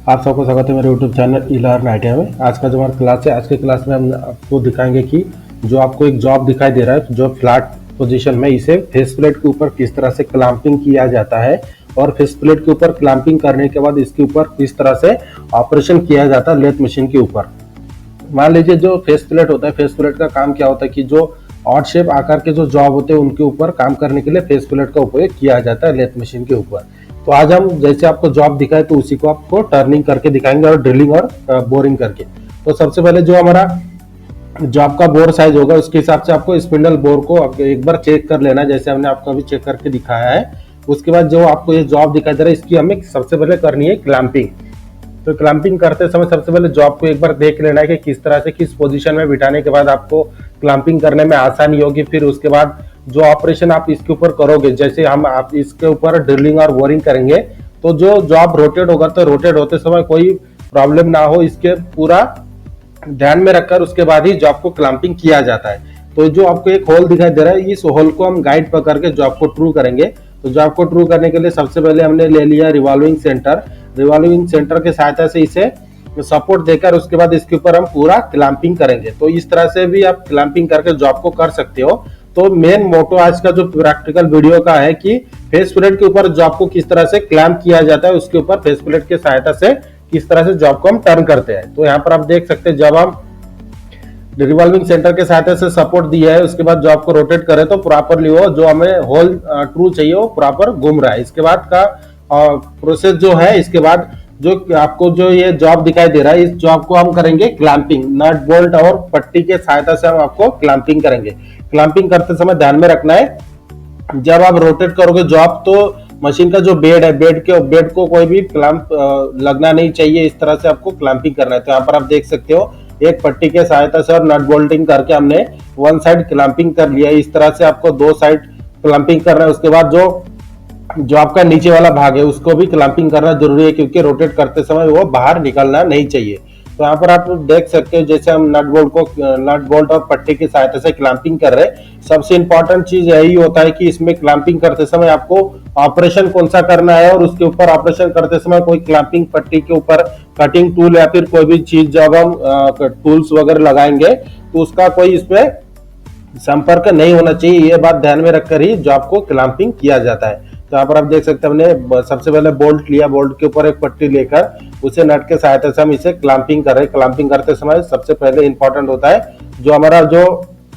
आप सबको स्वागत है मेरे यूट्यूब चैनल ई-लर्न आइडिया में। आज का जो हमारा क्लास है, आज के क्लास में हम आपको दिखाएंगे कि जो आपको एक जॉब दिखाई दे रहा है, जो फ्लैट पोजीशन में, इसे फेस प्लेट के ऊपर किस तरह से क्लैंपिंग किया जाता है और फेस प्लेट के ऊपर क्लैंपिंग करने के बाद इसके ऊपर किस तरह से ऑपरेशन किया जाता है लेथ मशीन के ऊपर। मान लीजिए जो फेस प्लेट होता है, फेस प्लेट का काम क्या होता है कि जो ऑड शेप आकार के जो जॉब होते हैं उनके ऊपर काम करने के लिए फेस प्लेट का उपयोग किया जाता है लेथ मशीन के ऊपर। तो आज हम जैसे आपको जॉब दिखाए तो उसी को आपको टर्निंग करके दिखाएंगे और ड्रिलिंग और बोरिंग करके। तो सबसे पहले जो हमारा जॉब का बोर साइज होगा उसके हिसाब से आपको स्पिंडल बोर को एक बार चेक कर लेना, जैसे हमने आपको अभी चेक करके दिखाया है। उसके बाद जो आपको ये जॉब दिखाई दे रहा है इसकी हमें सबसे पहले करनी है क्लैंपिंग। तो क्लैंपिंग करते समय सबसे पहले जॉब को एक बार देख लेना है कि किस तरह से किस पोजीशन में बिठाने के बाद आपको क्लैंपिंग करने में आसानी होगी। फिर उसके बाद जो ऑपरेशन आप इसके ऊपर करोगे, जैसे हम आप इसके ऊपर ड्रिलिंग और बोरिंग करेंगे तो जो जॉब रोटेट होगा तो रोटेट होते समय कोई प्रॉब्लम ना हो, इसके पूरा ध्यान में रखकर उसके बाद ही जॉब को क्लैंपिंग किया जाता है। तो जो आपको एक होल दिखाई दे रहा है, इस होल को हम गाइड पकड़ के जॉब को ट्रू करेंगे। तो जॉब को ट्रू करने के लिए सबसे पहले हमने ले लिया रिवॉल्विंग सेंटर। रिवॉल्विंग सेंटर के सहायता से इसे सपोर्ट देकर उसके बाद इसके ऊपर हम पूरा क्लैंपिंग करेंगे। तो इस तरह से भी आप क्लैंपिंग करके जॉब को कर सकते हो। तो मेन मोटो आज का जो प्रैक्टिकल वीडियो का है कि फेस प्लेट के ऊपर जॉब को किस तरह से क्लैंप किया जाता है, उसके ऊपर फेस प्लेट के सहायता से किस तरह से जॉब को हम टर्न करते हैं। तो यहाँ पर आप देख सकते हैं जब हम रिवॉल्विंग सेंटर के सहायता से सपोर्ट दिया है उसके बाद जॉब को रोटेट करें तो प्रॉपरली वो जो हमें होल ट्रू चाहिए वो प्रॉपर घूम रहा है। इसके बाद का प्रोसेस जो है, इसके बाद जो आपको जो ये जॉब दिखाई दे रहा है इस जॉब को हम करेंगे क्लैंपिंग। नट बोल्ट और पट्टी के सहायता से हम आपको क्लैंपिंग करेंगे। क्लैंपिंग करते समय ध्यान में रखना है जब आप रोटेट करोगे जॉब तो मशीन का जो बेड है, बेड को कोई भी क्लैंप लगना नहीं चाहिए। इस तरह से आपको क्लैंपिंग करना है। तो यहाँ पर आप देख सकते हो एक पट्टी के सहायता से और नट बोल्टिंग करके हमने वन साइड क्लैंपिंग कर लिया। इस तरह से आपको दो साइड क्लैंपिंग करना है। उसके बाद जो आपका नीचे वाला भाग है उसको भी क्लैंपिंग करना जरूरी है, क्योंकि रोटेट करते समय वो बाहर निकलना नहीं चाहिए। तो यहाँ पर आप देख सकते हो जैसे हम नट बोल्ट और पट्टी की सहायता से क्लैंपिंग कर रहे हैं। सबसे इंपॉर्टेंट चीज यही होता है कि इसमें क्लैंपिंग करते समय आपको ऑपरेशन कौन सा करना है और उसके ऊपर ऑपरेशन करते समय कोई क्लैंपिंग पट्टी के ऊपर कटिंग टूल या फिर कोई भी चीज जब हम टूल्स वगैरह लगाएंगे तो उसका कोई इसमें संपर्क नहीं होना चाहिए। ये बात ध्यान में रखकर ही जॉब को क्लैंपिंग किया जाता है। तो यहाँ पर आप देख सकते हैं हमने सबसे पहले बोल्ट लिया, बोल्ट के ऊपर एक पट्टी लेकर उसे नट के सहायता से हम इसे क्लैंपिंग कर रहे हैं। क्लैंपिंग करते समय सबसे पहले इंपॉर्टेंट होता है जो हमारा जो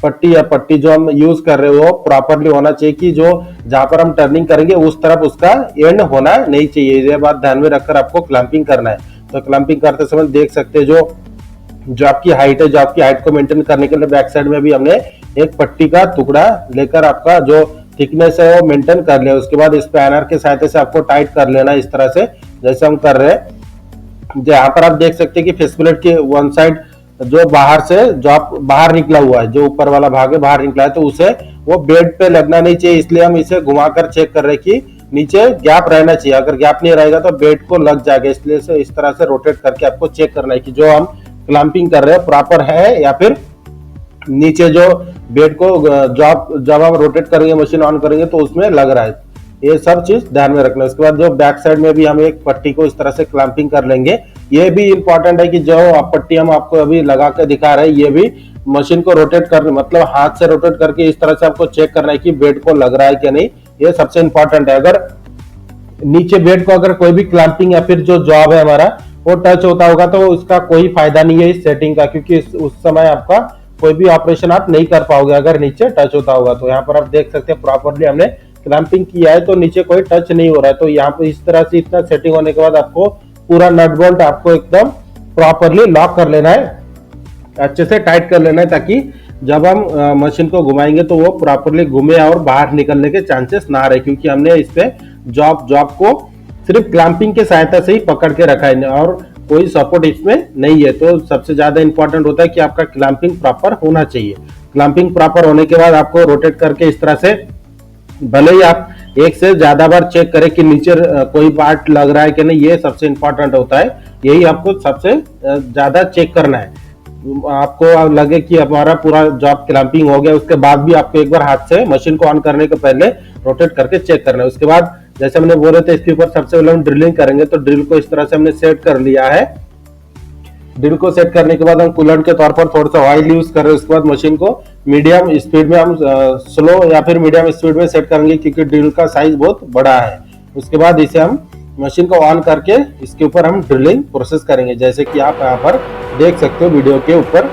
पट्टी जो हम यूज कर रहे हो वो प्रॉपरली होना चाहिए कि जो जहां पर हम टर्निंग करेंगे उस तरफ उसका एंड होना नहीं चाहिए। ये बात ध्यान में रखकर आपको क्लैंपिंग करना है। तो क्लैंपिंग करते समय देख सकते हैं जो आपकी हाइट है, जो आपकी हाइट को मेंटेन करने के लिए बैक साइड में भी हमने एक पट्टी का टुकड़ा लेकर आपका जो थिकनेस है वो मेंटेन कर लिया। उसके बाद इस पैनर के सहायता से आपको टाइट कर लेना इस तरह से जैसे हम कर रहे हैं। यहाँ पर आप देख सकते हैं कि फेस प्लेट के वन साइड जो बाहर से जो आप बाहर निकला हुआ है, जो ऊपर वाला भाग है बाहर निकला है, तो उसे वो बेड पे लगना नहीं चाहिए। इसलिए हम इसे घुमाकर चेक कर रहे हैं कि नीचे गैप रहना चाहिए। अगर गैप नहीं रहेगा तो बेड को लग जाएगा। इसलिए से इस तरह से रोटेट करके आपको चेक करना है कि जो हम क्लैंपिंग कर रहे हैं प्रॉपर है या फिर नीचे जो बेड को जब हम रोटेट करेंगे, मशीन ऑन करेंगे तो उसमें लग रहा है। ये सब चीज ध्यान में रखना है। उसके बाद जो बैक साइड में भी हम एक पट्टी को इस तरह से क्लैंपिंग कर लेंगे। ये भी इंपॉर्टेंट है कि जो पट्टी हम आपको अभी लगा के दिखा रहे हैं ये भी मशीन को रोटेट करने मतलब हाथ से रोटेट करके इस तरह से आपको चेक करना है कि बेड को लग रहा है कि नहीं। ये सबसे इंपॉर्टेंट है। अगर नीचे बेड को अगर कोई भी क्लैंपिंग या फिर जो जॉब है हमारा वो टच होता होगा तो उसका कोई फायदा नहीं है इस सेटिंग का, क्योंकि उस समय आपका कोई भी ऑपरेशन आप नहीं कर पाओगे अगर नीचे टच होता होगा। तो यहाँ पर आप देख सकते हैं प्रॉपरली हमने क्लैंपिंग किया है तो नीचे कोई टच नहीं हो रहा है। तो यहाँ पर इस तरह से इतना सेटिंग होने के बाद आपको पूरा नट बोल्ट आपको एकदम प्रॉपरली लॉक कर लेना है, अच्छे से टाइट कर लेना है, ताकि जब हम मशीन को घुमाएंगे तो वो प्रॉपरली घूमे और बाहर निकलने के चांसेस ना रहे, क्योंकि हमने इस पे जॉब को सिर्फ क्लैंपिंग के सहायता से ही पकड़ के रखा है और कोई सपोर्ट इसमें नहीं है। तो सबसे ज्यादा इंपॉर्टेंट होता है कि आपका क्लैंपिंग प्रॉपर होना चाहिए। क्लैंपिंग प्रॉपर होने के बाद आपको रोटेट करके इस तरह से, भले ही आप एक से ज्यादा बार चेक करें कि नीचे कोई पार्ट लग रहा है कि नहीं, ये सबसे इंपॉर्टेंट होता है। यही आपको सबसे ज्यादा चेक करना है। आपको लगे कि हमारा पूरा जॉब क्लैंपिंग हो गया, उसके बाद भी आपको एक बार हाथ से मशीन को ऑन करने के पहले रोटेट करके चेक करना है। उसके बाद जैसे हमने बोले थे इसके ऊपर सबसे पहले हम ड्रिलिंग करेंगे, तो ड्रिल को इस तरह से हमने सेट कर लिया है। ड्रिल को सेट करने के बाद हम कूलेंट के तौर पर थोड़ा सा ऑयल यूज कर रहे हैं। उसके बाद मशीन को मीडियम स्पीड में हम स्लो या फिर मीडियम स्पीड में सेट करेंगे, क्योंकि ड्रिल का साइज बहुत बड़ा है। उसके बाद इसे हम मशीन को ऑन करके इसके ऊपर हम ड्रिलिंग प्रोसेस करेंगे। जैसे कि आप यहाँ पर देख सकते हो वीडियो के ऊपर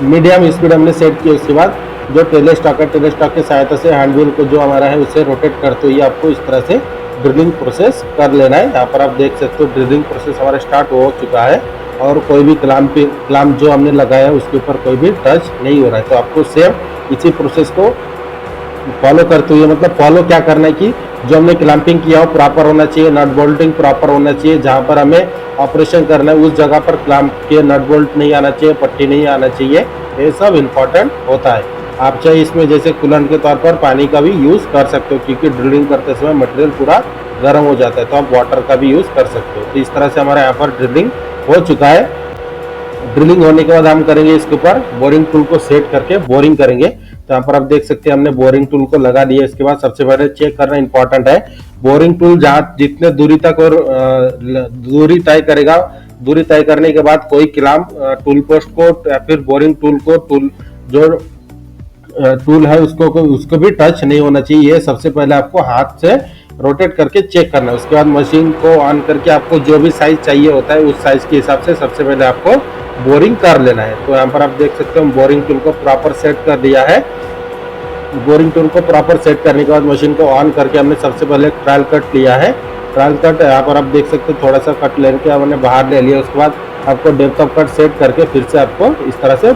मीडियम स्पीड हमने सेट किया। उसके बाद जो टेलीस्टॉक है, टेलीस्टॉक की सहायता से हैंड व्हील को जो हमारा है उसे रोटेट करते हुए आपको इस तरह से ड्रिलिंग प्रोसेस कर लेना है। यहाँ पर आप देख सकते हो ड्रिलिंग प्रोसेस हमारा स्टार्ट हो चुका है और कोई भी क्लाम्प जो हमने लगाया है उसके ऊपर कोई भी टच नहीं हो रहा है। तो आपको सेम इसी प्रोसेस को फॉलो करते हुए, मतलब फॉलो क्या करना है कि जो हमने क्लैंपिंग किया हो प्रॉपर होना चाहिए, नट बोल्टिंग प्रॉपर होना चाहिए। जहां पर हमें ऑपरेशन करना है उस जगह पर क्लैंप के नट बोल्ट नहीं आना चाहिए, पट्टी नहीं आना चाहिए। ये सब इंपॉर्टेंट होता है। आप चाहे इसमें जैसे कूलेंट के तौर पर पानी का भी यूज कर सकते हो, क्योंकि ड्रिलिंग करते समय मटेरियल पूरा गर्म हो जाता है, तो आप वाटर का भी यूज कर सकते हो। तो इस तरह से हमारा यहाँ पर ड्रिलिंग हो चुका है। ड्रिलिंग होने के बाद हम करेंगे इसके ऊपर बोरिंग टूल को सेट करके बोरिंग करेंगे। तो यहाँ पर आप देख सकते हैं हमने बोरिंग टूल को लगा दिया। इसके बाद सबसे पहले चेक करना इंपॉर्टेंट है, बोरिंग टूल जहाँ जितने दूरी तक और दूरी तय करेगा, दूरी तय करने के बाद कोई क्लैंप टूल पोस्ट को या फिर बोरिंग टूल को जो टूल है उसको भी टच नहीं होना चाहिए। ये सबसे पहले आपको हाथ से रोटेट करके चेक करना है। उसके बाद मशीन को ऑन करके आपको जो भी साइज चाहिए होता है उस साइज के हिसाब से सबसे पहले आपको बोरिंग कर लेना है। तो यहाँ पर आप देख सकते हो बोरिंग टूल को प्रॉपर सेट कर दिया है। बोरिंग टूल को प्रॉपर सेट करने के बाद मशीन को ऑन करके हमने सबसे पहले ट्रायल कट लिया है। ट्रायल कट यहाँ पर आप देख सकते हो थोड़ा सा कट लेके हमने बाहर ले लिया। उसके बाद आपको डेप्थ ऑफ कट सेट करके फिर से आपको इस तरह से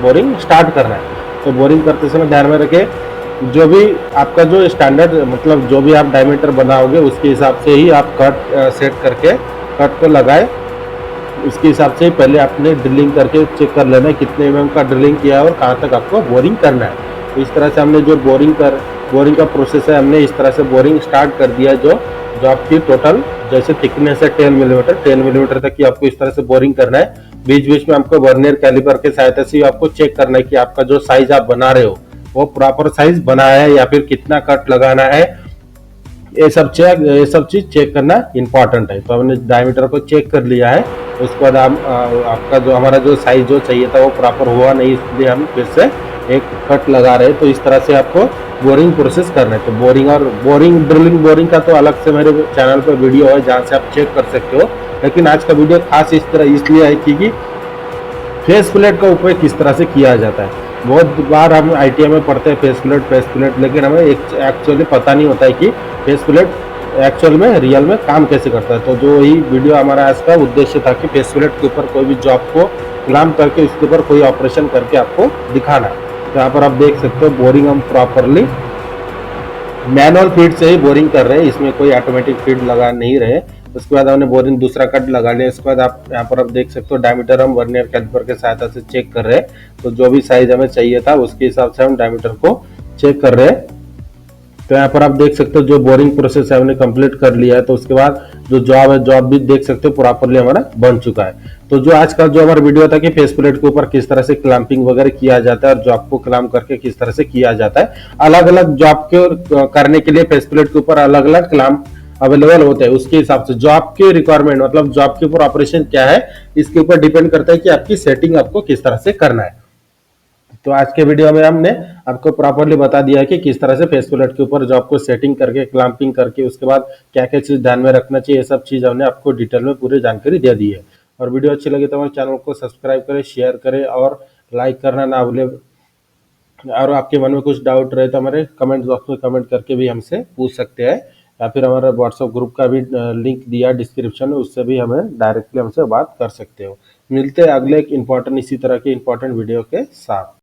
बोरिंग स्टार्ट करना है। तो बोरिंग करते समय ध्यान में रखें जो भी आपका जो स्टैंडर्ड, मतलब जो भी आप डायमीटर बनाओगे उसके हिसाब से ही आप कट सेट करके कट को लगाए। उसके हिसाब से पहले आपने ड्रिलिंग करके चेक कर लेना है कितने mm का ड्रिलिंग किया है और कहाँ तक आपको बोरिंग करना है। तो इस तरह से हमने जो बोरिंग का प्रोसेस है हमने इस तरह से बोरिंग स्टार्ट कर दिया। जो आपकी टोटल जैसे थिकनेस है 10 मिलीमीटर तक की आपको इस तरह से बोरिंग करना है। बीच बीच में आपको वर्नियर कैलिपर के सहायता से आपको चेक करना है कि आपका जो साइज आप बना रहे हो वो प्रॉपर साइज बना है या फिर कितना कट लगाना है। ये सब चीज चेक करना इंपॉर्टेंट है। तो हमने डायमीटर को चेक कर लिया है। उसके बाद आपका जो हमारा जो साइज जो चाहिए था वो प्रॉपर हुआ नहीं, इसलिए हम फिर से एक कट लगा रहे हैं। तो इस तरह से आपको बोरिंग प्रोसेस करना है। तो बोरिंग का तो अलग से मेरे चैनल पर वीडियो है जहाँ से आप चेक कर सकते हो। लेकिन आज का वीडियो खास इसलिए है क्योंकि फेस प्लेट का उपयोग किस तरह से किया जाता है। बहुत बार हम ITI में पढ़ते हैं फेस प्लेट, लेकिन हमें एक्चुअली पता नहीं होता है कि फेस प्लेट एक्चुअल में रियल में काम कैसे करता है। तो जो ही वीडियो हमारा आज का उद्देश्य था कि फेस प्लेट के ऊपर कोई भी जॉब को क्लैंप करके उसके ऊपर कोई ऑपरेशन करके आपको दिखाना है। तो यहाँ पर आप देख सकते हो बोरिंग हम प्रॉपरली मैनुअल फीड से ही बोरिंग कर रहे हैं, इसमें कोई ऑटोमेटिक फीड लगा नहीं रहे। उसके बाद हमने बोरिंग दूसरा कट लगा लिया। इसके बाद आप यहाँ पर आप देख सकते हो डायमीटर हम वर्नियर कैलिपर के सहायता से चेक कर रहे हैं। तो जो भी साइज हमें चाहिए था उसके हिसाब से हम डायमीटर को चेक कर रहे हैं। तो यहाँ पर आप देख सकते हो जो बोरिंग प्रोसेस है हमने कंप्लीट कर लिया है। तो उसके बाद जो जॉब भी देख सकते हो प्रॉपरली हमारा बन चुका है। तो जो आज का जो हमारा वीडियो था कि फेस प्लेट के ऊपर किस तरह से क्लैंपिंग वगैरह किया जाता है और जॉब को क्लैंप करके किस तरह से किया जाता है। अलग अलग जॉब के करने के लिए फेस प्लेट के ऊपर अलग अलग क्लैंप अवेलेबल होते हैं। उसके हिसाब से जॉब की रिक्वायरमेंट, मतलब जॉब के ऊपर ऑपरेशन क्या है, इसके ऊपर डिपेंड करता है कि आपकी सेटिंग आपको किस तरह से करना है। तो आज के वीडियो में हमने आपको प्रॉपरली बता दिया है कि किस तरह से फेस प्लेट के ऊपर जॉब को सेटिंग करके क्लैंपिंग करके उसके बाद क्या क्या चीज ध्यान में रखना चाहिए, ये सब चीज हमने आपको डिटेल में पूरी जानकारी दे दी है। और वीडियो अच्छी लगी तो हमारे चैनल को सब्सक्राइब करें, शेयर करें और लाइक करना ना भूलें। और आपके मन में कुछ डाउट रहे तो हमारे कमेंट बॉक्स में कमेंट करके भी हमसे पूछ सकते हैं, या फिर हमारे व्हाट्सएप ग्रुप का भी लिंक दिया डिस्क्रिप्शन में, उससे भी हमें डायरेक्टली हमसे बात कर सकते हो। मिलते हैं अगले एक इसी तरह के इंपॉर्टेंट वीडियो के साथ।